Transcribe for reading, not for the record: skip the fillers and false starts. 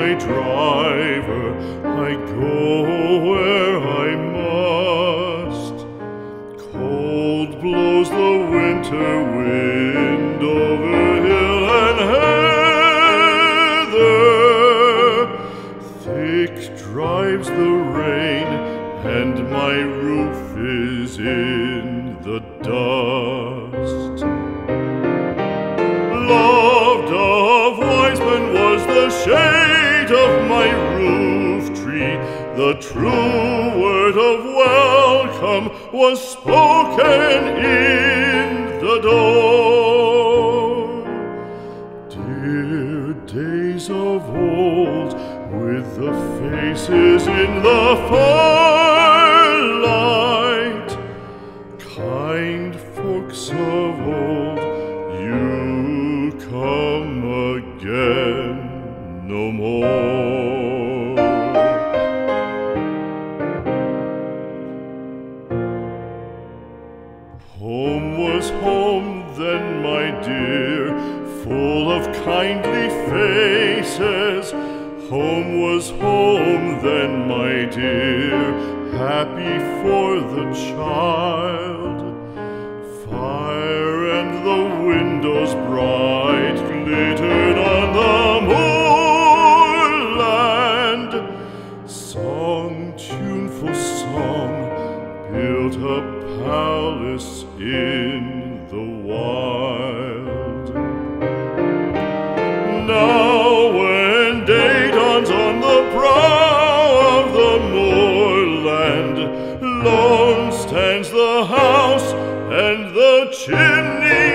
my driver, I go where I must. Cold blows the winter wind over hill and heather. Thick drives the rain, and my roof is in the dust. Loved of wise men was the shade of my roof tree. The true word of welcome was spoken in the door. Dear days of old, with the faces in the firelight, kind folks of old, you come again no more. Home was home then, my dear, full of kindly faces. Home was home then, my dear, happy for the child. Fire and the windows bright glittered on the moorland. Song, tuneful song, built a palace in the wild. Now when day dawns on the brow of the moorland, lone stands the house and the chimney